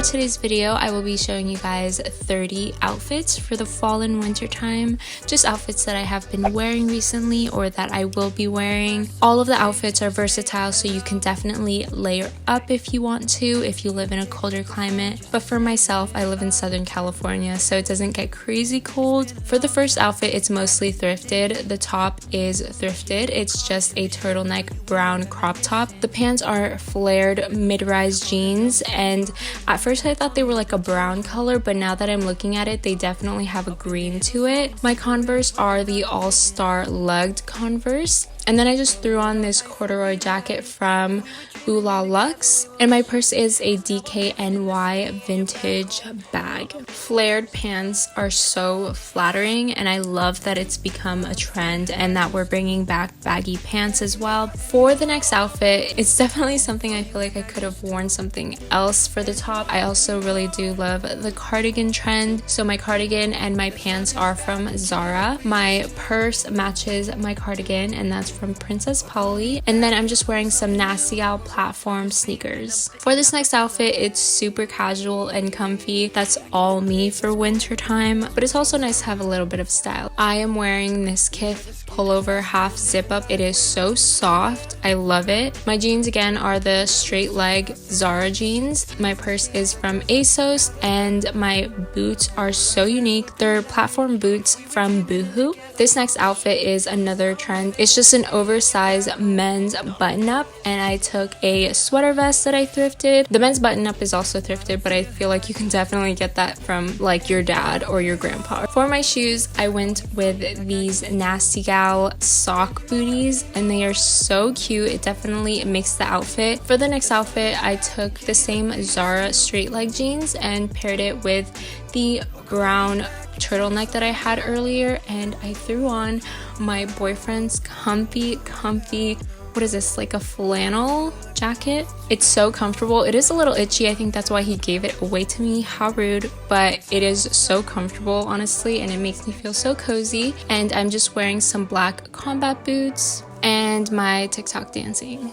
today's video, I will be showing you guys 30 outfits for the fall and winter time. Just outfits that I have been wearing recently or that I will be wearing. All of the outfits are versatile, so you can definitely layer up if you want to, if you live in a colder climate. But for myself, I live in Southern California, so it doesn't get crazy cold. For the first outfit, it's mostly thrifted. The top is thrifted. It's just a turtleneck brown crop top. The pants are flared mid-rise jeans, and at first I thought they were like a brown color, but now that I'm looking at it, they definitely have a green to it. My Converse are the All-Star lugged Converse. And then I just threw on this corduroy jacket from Ooh La Luxe. And my purse is a DKNY vintage bag. Flared pants are so flattering, and I love that it's become a trend and that we're bringing back baggy pants as well. For the next outfit, it's definitely something I feel like I could have worn something else for the top. I also really do love the cardigan trend. So my cardigan and my pants are from Zara. My purse matches my cardigan, and that's from Princess Polly. And then I'm just wearing some Nasty Gal platform sneakers. For this next outfit, it's super casual and comfy. That's all me for winter time, but it's also nice to have a little bit of style. I am wearing this Kith pullover half zip up. It is so soft. I love it. My jeans again are the straight leg Zara jeans. My purse is from ASOS, and my boots are so unique. They're platform boots from Boohoo. This next outfit is another trend. It's just an oversized men's button up, and I took a sweater vest that I thrifted. The men's button up is also thrifted, but I feel like you can definitely get that from like your dad or your grandpa. For my shoes, I went with these Nasty Gal sock booties, and they are so cute. It definitely makes the outfit. For the next outfit, I took the same Zara straight leg jeans and paired it with the brown turtleneck that I had earlier, and I threw on my boyfriend's comfy, what is this, like a flannel jacket? It's so comfortable. It is a little itchy. I think that's why he gave it away to me. How rude, but it is so comfortable, honestly, and it makes me feel so cozy. And I'm just wearing some black combat boots and my TikTok dancing.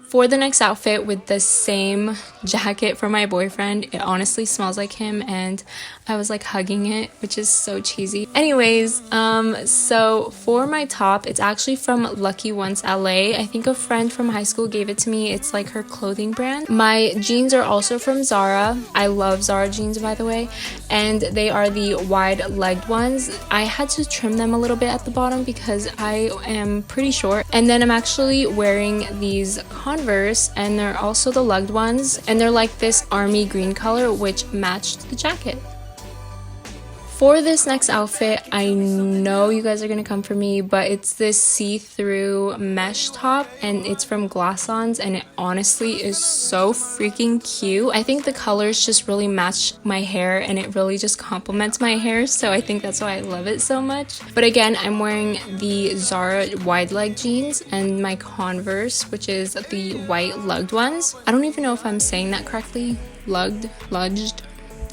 For the next outfit, with the same jacket for my boyfriend, it honestly smells like him, and I was like hugging it, which is so cheesy. Anyways, so for my top, it's actually from Lucky Ones LA. I think a friend from high school gave it to me. It's like her clothing brand. My jeans are also from Zara. I love Zara jeans, by the way, and they are the wide legged ones. I had to trim them a little bit at the bottom because I am pretty short. And then I'm actually wearing these Converse, and they're also the lugged ones, and they're like this army green color, which matched the jacket. For this next outfit, I know you guys are gonna come for me, but it's this see-through mesh top, and it's from Glassons, and it honestly is so freaking cute. I think the colors just really match my hair, and it really just complements my hair, so I think that's why I love it so much. But again, I'm wearing the Zara wide leg jeans and my Converse, which is the white lugged ones. I don't even know if I'm saying that correctly. Lugged?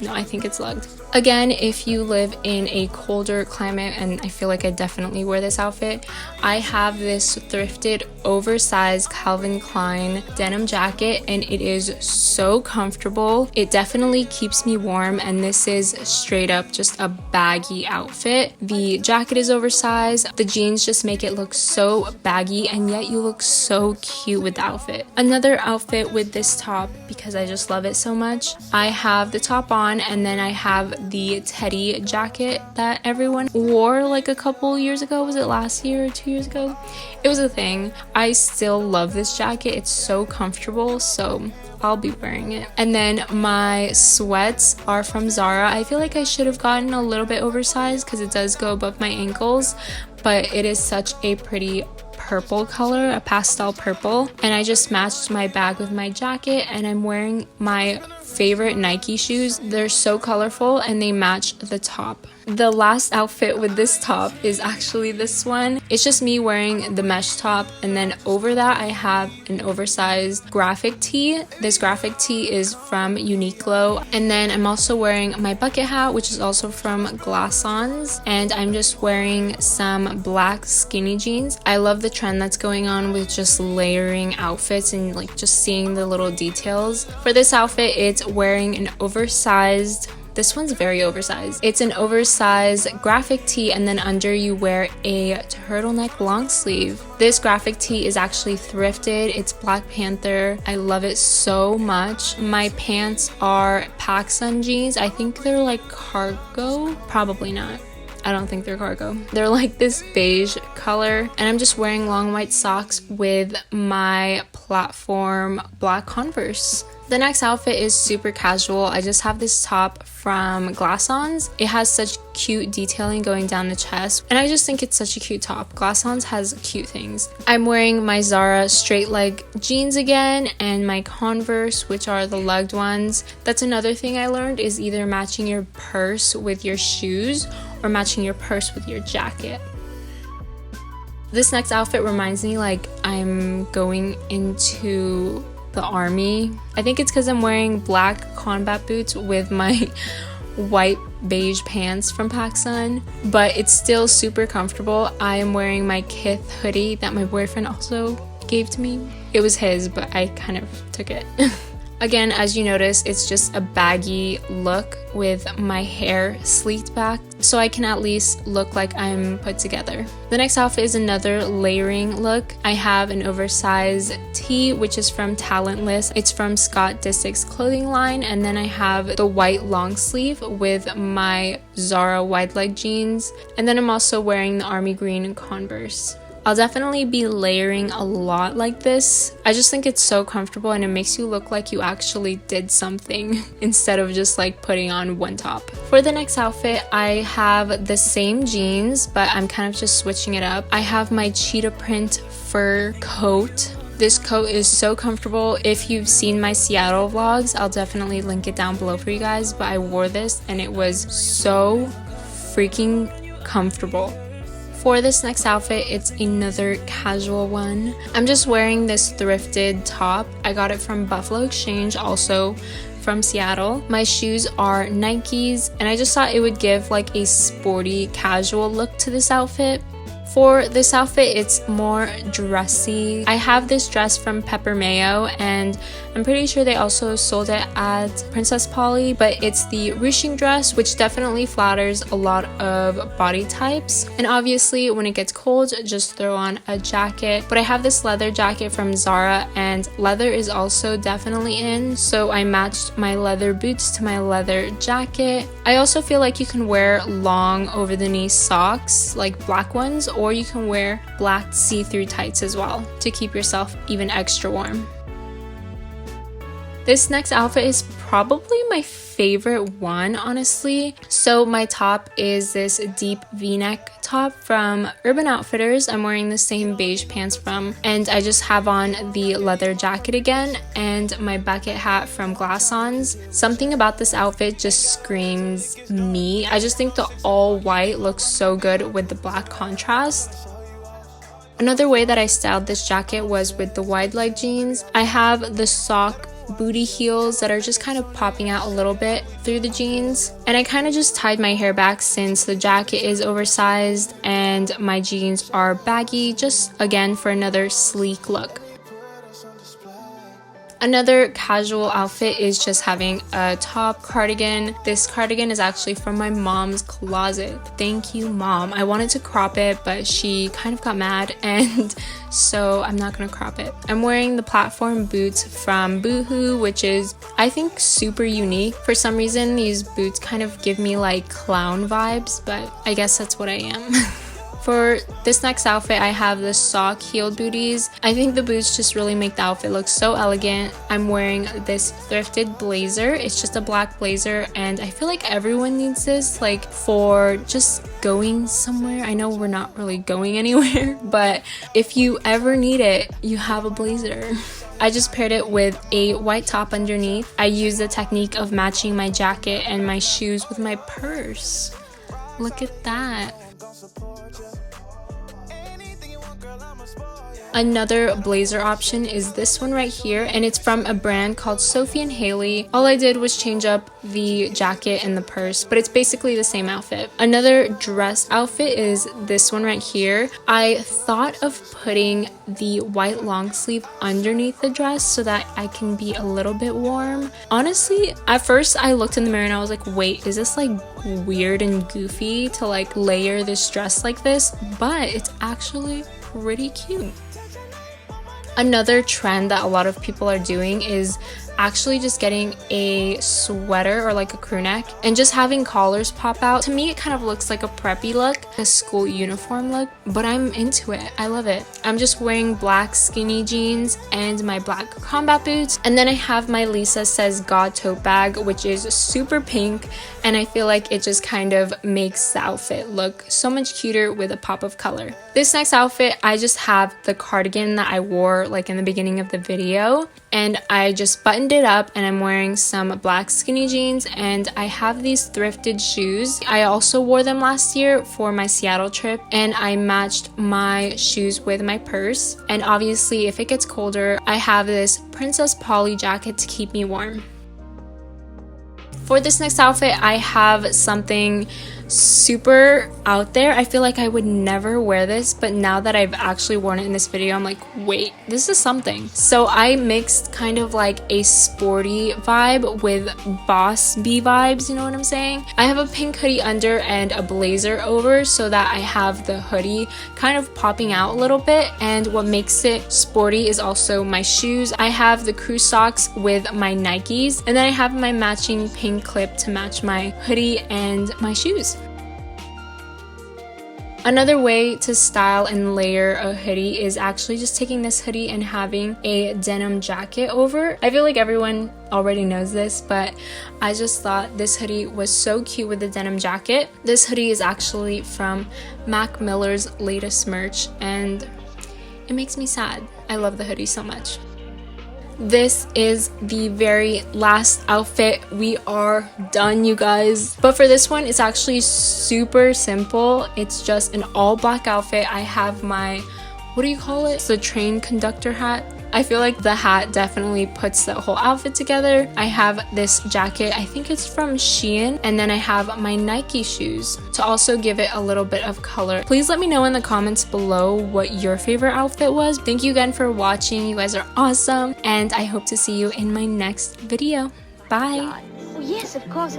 No, I think it's lugged. Again, if you live in a colder climate, and I feel like I definitely wear this outfit, I have this thrifted oversized Calvin Klein denim jacket, and it is so comfortable. It definitely keeps me warm, and this is straight up just a baggy outfit. The jacket is oversized. The jeans just make it look so baggy, and yet you look so cute with the outfit. Another outfit with this top, because I just love it so much, I have the top on, and then I have the Teddy jacket that everyone wore like a couple years ago. Was it last year or 2 years ago? It was a thing. I still love this jacket. It's so comfortable, so I'll be wearing it. And then my sweats are from Zara. I feel like I should have gotten a little bit oversized because it does go above my ankles, but it is such a pretty purple color, a pastel purple, and I just matched my bag with my jacket, and I'm wearing my favorite Nike shoes. They're so colorful and they match the top. The last outfit with this top is actually this one. It's just me wearing the mesh top, and then over that I have an oversized graphic tee. This graphic tee is from Uniqlo, and then I'm also wearing my bucket hat, which is also from Glassons, and I'm just wearing some black skinny jeans. I love the trend that's going on with just layering outfits and like just seeing the little details. For this outfit, it's wearing an oversized, this one's very oversized. It's an oversized graphic tee, and then under you wear a turtleneck long sleeve. This graphic tee is actually thrifted. It's Black Panther. I love it so much. My pants are PacSun jeans. I think they're like cargo. Probably not. I don't think they're cargo. They're like this beige color, and I'm just wearing long white socks with my platform black Converse. The next outfit is super casual. I just have this top from Glassons. It has such cute detailing going down the chest, and I just think it's such a cute top. Glassons has cute things. I'm wearing my Zara straight leg jeans again and my Converse, which are the lugged ones. That's another thing I learned, is either matching your purse with your shoes or matching your purse with your jacket. This next outfit reminds me like I'm going into the army. I think it's because I'm wearing black combat boots with my white beige pants from PacSun, but it's still super comfortable. I am wearing my Kith hoodie that my boyfriend also gave to me. It was his, but I kind of took it. Again, as you notice, it's just a baggy look with my hair sleeked back, so I can at least look like I'm put together. The next outfit is another layering look. I have an oversized tee, which is from Talentless. It's from Scott Disick's clothing line, and then I have the white long sleeve with my Zara wide leg jeans, and then I'm also wearing the army green Converse. I'll definitely be layering a lot like this. I just think it's so comfortable, and it makes you look like you actually did something instead of just like putting on one top. For the next outfit, I have the same jeans, but I'm kind of just switching it up. I have my cheetah print fur coat. This coat is so comfortable. If you've seen my Seattle vlogs, I'll definitely link it down below for you guys, but I wore this and it was so freaking comfortable. For this next outfit, it's another casual one. I'm just wearing this thrifted top. I got it from Buffalo Exchange, also from Seattle. My shoes are Nikes, and I just thought it would give like a sporty, casual look to this outfit. For this outfit, it's more dressy. I have this dress from Pepper Mayo, and I'm pretty sure they also sold it at Princess Polly, but it's the ruching dress, which definitely flatters a lot of body types. And obviously, when it gets cold, just throw on a jacket. But I have this leather jacket from Zara, and leather is also definitely in, so I matched my leather boots to my leather jacket. I also feel like you can wear long over-the-knee socks, like black ones, or you can wear black see-through tights as well to keep yourself even extra warm. This next outfit is probably my favorite one, honestly. So my top is this deep v-neck top from Urban Outfitters. I'm wearing the same beige pants from, and I just have on the leather jacket again and my bucket hat from Glassons. Something about this outfit just screams me. I just think the all white looks so good with the black contrast. Another way that I styled this jacket was with the wide leg jeans. I have the sock booty heels that are just kind of popping out a little bit through the jeans, and I kind of just tied my hair back since the jacket is oversized and my jeans are baggy, just again for another sleek look. Another casual outfit is just having a top cardigan. This cardigan is actually from my mom's closet. Thank you, Mom. I wanted to crop it, but she kind of got mad, and so I'm not gonna crop it. I'm wearing the platform boots from Boohoo, which is, I think, super unique. For some reason, these boots kind of give me like clown vibes, but I guess that's what I am. For this next outfit, I have the sock heeled booties. I think the boots just really make the outfit look so elegant. I'm wearing this thrifted blazer. It's just a black blazer, and I feel like everyone needs this, like for just going somewhere. I know we're not really going anywhere, but if you ever need it, you have a blazer. I just paired it with a white top underneath. I used the technique of matching my jacket and my shoes with my purse. Look at that. Another blazer option is this one right here, and it's from a brand called Sophie and Haley. All I did was change up the jacket and the purse, but it's basically the same outfit. Another dress outfit is this one right here. I thought of putting the white long sleeve underneath the dress so that I can be a little bit warm. Honestly, at first I looked in the mirror and I was like, wait, is this like weird and goofy to like layer this dress like this? But it's actually pretty cute. Another trend that a lot of people are doing is actually just getting a sweater or like a crew neck and just having collars pop out. To me, it kind of looks like a preppy look, a school uniform look, but I'm into it. I love it. I'm just wearing black skinny jeans and my black combat boots, and then I have my Lisa Says God tote bag, which is super pink, and I feel like it just kind of makes the outfit look so much cuter with a pop of color. This next outfit, I just have the cardigan that I wore like in the beginning of the video, and I just buttoned it up, and I'm wearing some black skinny jeans, and I have these thrifted shoes. I also wore them last year for my Seattle trip, and I matched my shoes with my purse. And obviously if it gets colder, I have this Princess Polly jacket to keep me warm. For this next outfit, I have something super out there. I feel like I would never wear this, but now that I've actually worn it in this video, I'm like, wait, this is something. So I mixed kind of like a sporty vibe with boss bee vibes, you know what I'm saying? I have a pink hoodie under and a blazer over so that I have the hoodie kind of popping out a little bit, and what makes it sporty is also my shoes. I have the crew socks with my Nikes, and then I have my matching pink clip to match my hoodie and my shoes. Another way to style and layer a hoodie is actually just taking this hoodie and having a denim jacket over. I feel like everyone already knows this, but I just thought this hoodie was so cute with the denim jacket. This hoodie is actually from Mac Miller's latest merch, and it makes me sad. I love the hoodie so much. This is the very last outfit. We are done, you guys. But for this one, it's actually super simple. It's just an all black outfit. I have my, what do you call it? It's the train conductor hat. I feel like the hat definitely puts the whole outfit together. I have this jacket, I think it's from Shein, and then I have my Nike shoes to also give it a little bit of color. Please let me know in the comments below what your favorite outfit was. Thank you again for watching. You guys are awesome, and I hope to see you in my next video. Bye. Oh, yes, of course.